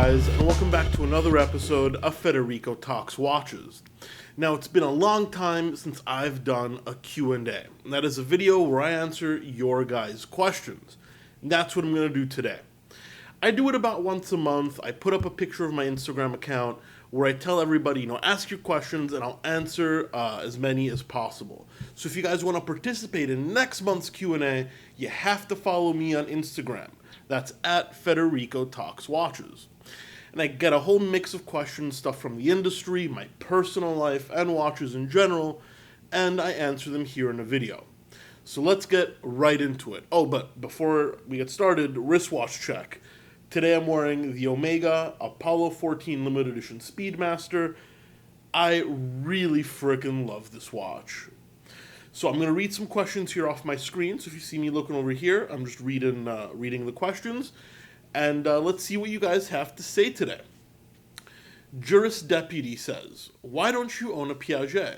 guys, and welcome back to another episode of Federico Talks Watches. Now, it's been a long time since I've done a Q&A, and that is a video where I answer your guys' questions. And that's what I'm going to do today. I do it about once a month. I put up a picture of my Instagram account where I tell everybody, ask your questions and I'll answer as many as possible. So if you guys want to participate in next month's Q&A, you have to follow me on Instagram. That's at Federico Talks Watches. And I get a whole mix of questions, stuff from the industry, my personal life, and watches in general, and I answer them here in a video. So let's get right into it. Oh, but before we get started, wristwatch check. Today I'm wearing the Omega Apollo 14 Limited Edition Speedmaster. I really freaking love this watch. So I'm going to read some questions here off my screen. So if you see me looking over here, I'm just reading the questions. And let's see what you guys have to say today. Juris Deputy says, why don't you own a Piaget?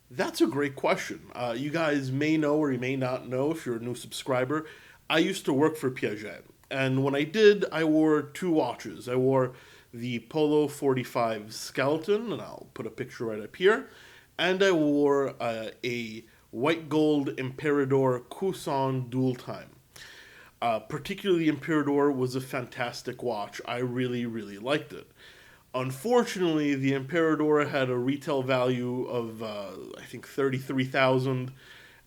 That's a great question. You guys may know or you may not know if you're a new subscriber. I used to work for Piaget. And when I did, I wore two watches. I wore the Polo 45 Skeleton, and I'll put a picture right up here. And I wore a white gold Imperador Cousin dual time. Particularly Imperador was a fantastic watch. I really, really liked it. Unfortunately, the Imperador had a retail value of, I think, $33,000,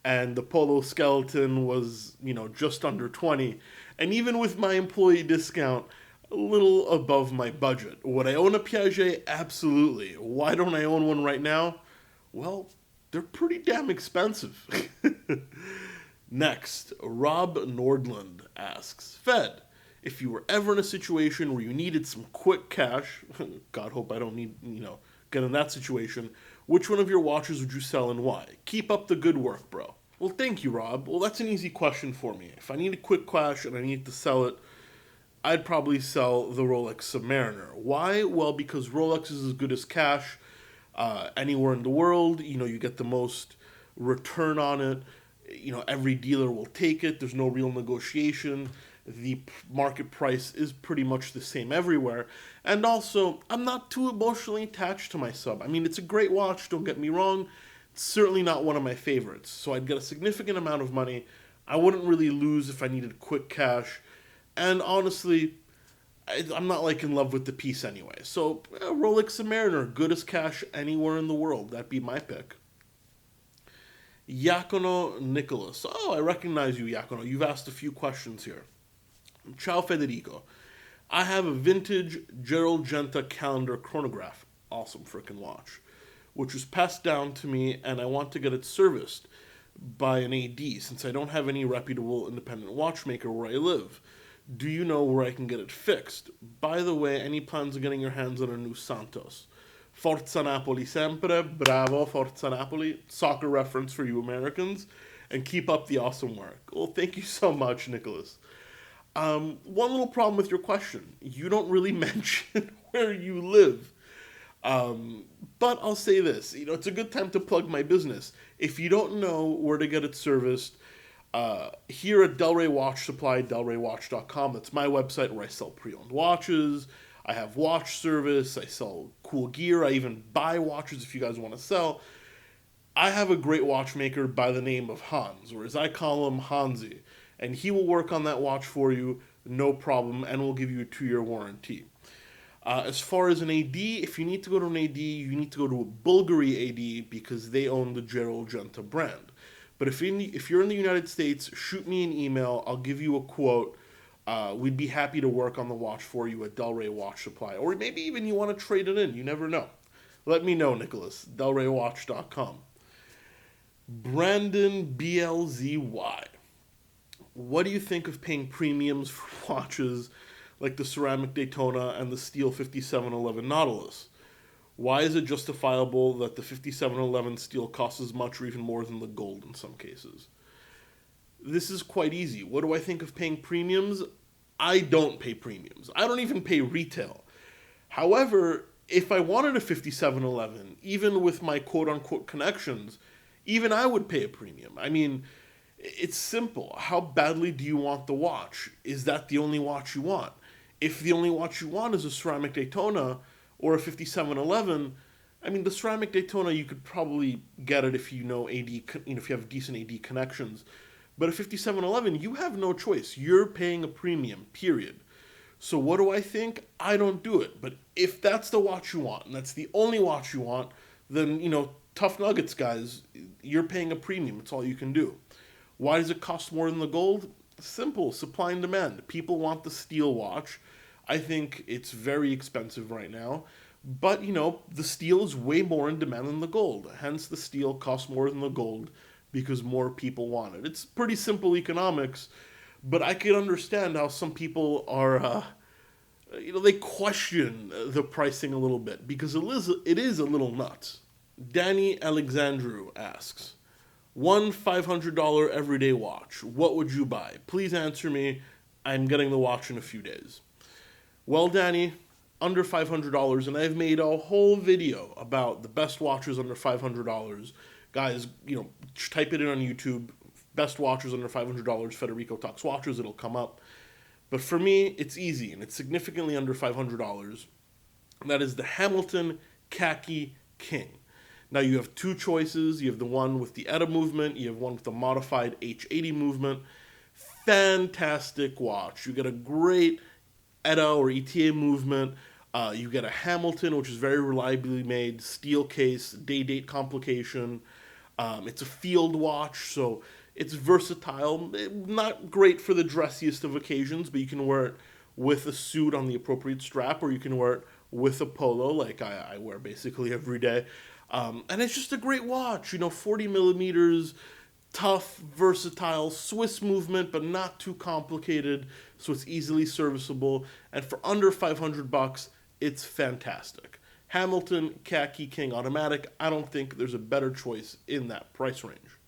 and the Polo Skeleton was, just under $20,000. And even with my employee discount, a little above my budget. Would I own a Piaget? Absolutely. Why don't I own one right now? Well, they're pretty damn expensive. Next, Rob Nordland asks, Fed, if you were ever in a situation where you needed some quick cash, God hope I don't need, get in that situation, which one of your watches would you sell and why? Keep up the good work, bro. Well, thank you, Rob. Well, that's an easy question for me. If I need a quick cash and I need to sell it, I'd probably sell the Rolex Submariner. Why? Well, because Rolex is as good as cash anywhere in the world. You get the most return on it. Every dealer will take it. There's no real negotiation. The market price is pretty much the same everywhere. And also, I'm not too emotionally attached to my sub. I mean, it's a great watch, don't get me wrong. It's certainly not one of my favorites. So I'd get a significant amount of money. I wouldn't really lose if I needed quick cash. And honestly, I'm not in love with the piece anyway. So Rolex Submariner, good as cash anywhere in the world. That'd be my pick. Iacono Nicholas. Oh, I recognize you, Iacono. You've asked a few questions here. Ciao, Federico. I have a vintage Gerald Genta calendar chronograph. Awesome freaking watch. Which was passed down to me, and I want to get it serviced by an AD since I don't have any reputable independent watchmaker where I live. Do you know where I can get it fixed? By the way, any plans of getting your hands on a new Santos? Forza Napoli sempre, bravo, Forza Napoli. Soccer reference for you Americans. And keep up the awesome work. Well, thank you so much, Nicholas. One little problem with your question. You don't really mention where you live. But I'll say this. It's a good time to plug my business. If you don't know where to get it serviced, here at Delray Watch Supply, delraywatch.com, that's my website where I sell pre-owned watches. I have watch service. I sell cool gear. I even buy watches if you guys want to sell. I have a great watchmaker by the name of Hans, or as I call him, Hansi. And he will work on that watch for you, no problem, and will give you a 2-year warranty. As far as an AD, if you need to go to an AD, you need to go to a Bulgari AD because they own the Gerald Genta brand. But if you're in the United States, shoot me an email. I'll give you a quote. We'd be happy to work on the watch for you at Delray Watch Supply. Or maybe even you want to trade it in. You never know. Let me know, Nicholas. delraywatch.com. Brandon BLZY. What do you think of paying premiums for watches like the ceramic Daytona and the steel 5711 Nautilus? Why is it justifiable that the 5711 steel costs as much or even more than the gold in some cases? This is quite easy. What do I think of paying premiums? I don't pay premiums. I don't even pay retail. However, if I wanted a 5711, even with my quote-unquote connections, even I would pay a premium. I mean, it's simple. How badly do you want the watch? Is that the only watch you want? If the only watch you want is a ceramic Daytona or a 5711, I mean, the ceramic Daytona, you could probably get it if you know AD, if you have decent AD connections. But a 5711, you have no choice. You're paying a premium, period. So what do I think? I don't do it. But if that's the watch you want, and that's the only watch you want, then, tough nuggets, guys. You're paying a premium. It's all you can do. Why does it cost more than the gold? Simple, supply and demand. People want the steel watch. I think it's very expensive right now. But, the steel is way more in demand than the gold. Hence, the steel costs more than the gold because more people want it. It's pretty simple economics, but I can understand how some people are, they question the pricing a little bit because it is a little nuts. Danny Alexandru asks, one $500 everyday watch, what would you buy? Please answer me. I'm getting the watch in a few days. Well, Danny, under $500, and I've made a whole video about the best watches under $500. Guys, type it in on YouTube, best watches under $500, Federico Talks Watches, it'll come up. But for me, it's easy, and it's significantly under $500. And that is the Hamilton Khaki King. Now, you have two choices. You have the one with the ETA movement. You have one with the modified H80 movement. Fantastic watch. You get a great ETA or ETA movement. You get a Hamilton, which is very reliably made, steel case, day-date complication. It's a field watch, so it's versatile. Not great for the dressiest of occasions, but you can wear it with a suit on the appropriate strap, or you can wear it with a polo, like I wear basically every day. And it's just a great watch, 40 millimeters, tough, versatile, Swiss movement, but not too complicated, so it's easily serviceable. And for under $500, it's fantastic. Hamilton Khaki King Automatic, I don't think there's a better choice in that price range.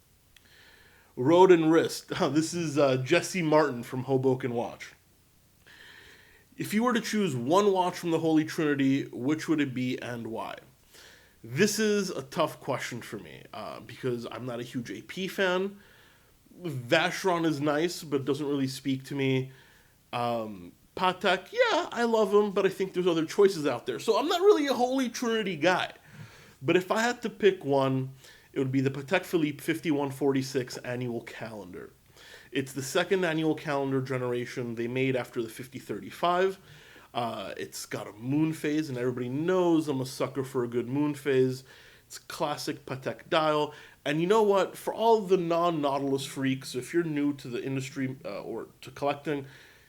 Road and Wrist. This is Jesse Martin from Hoboken Watch. If you were to choose one watch from the Holy Trinity, which would it be and why? This is a tough question for me because I'm not a huge AP fan. Vacheron is nice, but doesn't really speak to me. Patek, yeah, I love him, but I think there's other choices out there. So I'm not really a Holy Trinity guy. But if I had to pick one, it would be the Patek Philippe 5146 annual calendar. It's the second annual calendar generation they made after the 5035. It's got a moon phase, and everybody knows I'm a sucker for a good moon phase. It's classic Patek dial. And you know what? For all the non-Nautilus freaks, if you're new to the industry or to collecting,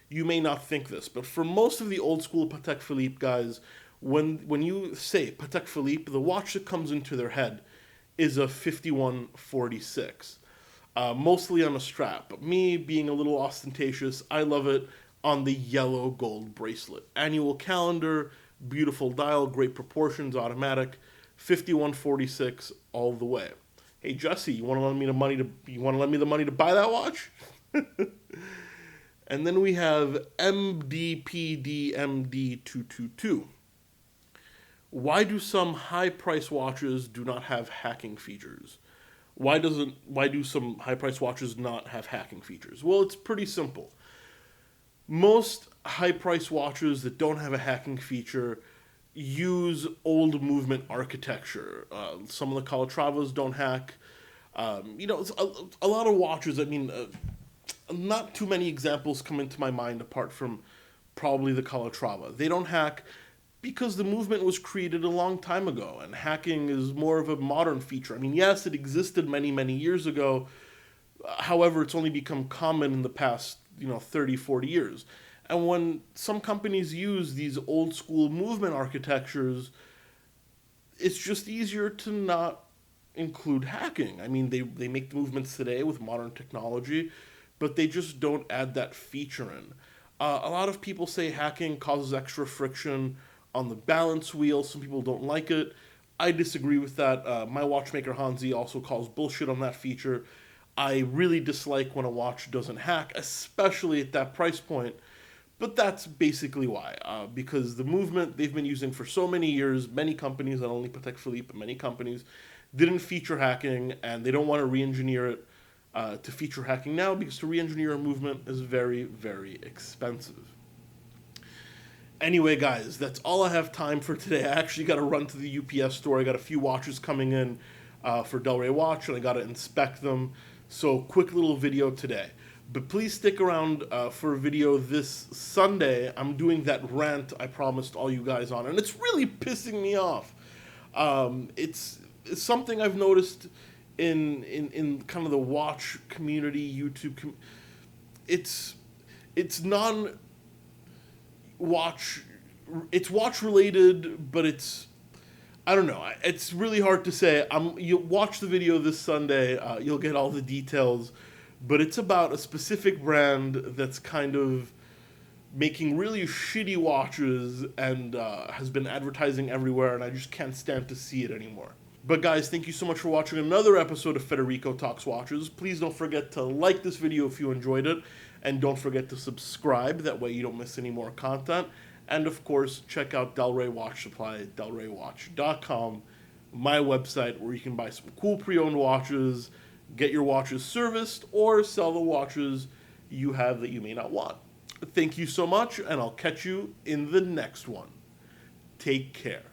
you may not think this. But for most of the old-school Patek Philippe guys, when you say Patek Philippe, the watch that comes into their head is a 5146. Mostly on a strap. But me, being a little ostentatious, I love it on the yellow gold bracelet. Annual calendar, beautiful dial, great proportions, automatic, 5146 all the way. Hey Jesse, you want to lend me the money to buy that watch? And then we have MDPDMD222. Why do some high-price watches do not have hacking features? Why do some high-price watches not have hacking features? Well, it's pretty simple. Most high-price watches that don't have a hacking feature use old movement architecture. Some of the Calatravas don't hack. It's a lot of watches. Not too many examples come into my mind apart from probably the Calatrava. They don't hack because the movement was created a long time ago, and hacking is more of a modern feature. Yes, it existed many, many years ago. However, it's only become common in the past 30, 40 years. And when some companies use these old school movement architectures, it's just easier to not include hacking. They make the movements today with modern technology, but they just don't add that feature in. A lot of people say hacking causes extra friction on the balance wheel. Some people don't like it. I disagree with that. My watchmaker Hansi also calls bullshit on that feature. I really dislike when a watch doesn't hack, especially at that price point. But that's basically why. Because the movement they've been using for so many years, many companies, not only Patek Philippe, but many companies, didn't feature hacking, and they don't want to re-engineer it to feature hacking now, because to re-engineer a movement is very, very expensive. Anyway, guys, that's all I have time for today. I actually got to run to the UPS store. I got a few watches coming in for Delray Watch, and I got to inspect them. So, quick little video today. But please stick around for a video this Sunday. I'm doing that rant I promised all you guys on, and it's really pissing me off. It's something I've noticed in kind of the watch community, YouTube. It's non watch. It's watch related, but it's, I don't know. It's really hard to say. You watch the video this Sunday. You'll get all the details. But it's about a specific brand that's kind of making really shitty watches and has been advertising everywhere, and I just can't stand to see it anymore. But guys, thank you so much for watching another episode of Federico Talks Watches. Please don't forget to like this video if you enjoyed it, and don't forget to subscribe. That way you don't miss any more content. And of course, check out Delray Watch Supply, delraywatch.com, my website where you can buy some cool pre-owned watches, get your watches serviced, or sell the watches you have that you may not want. Thank you so much, and I'll catch you in the next one. Take care.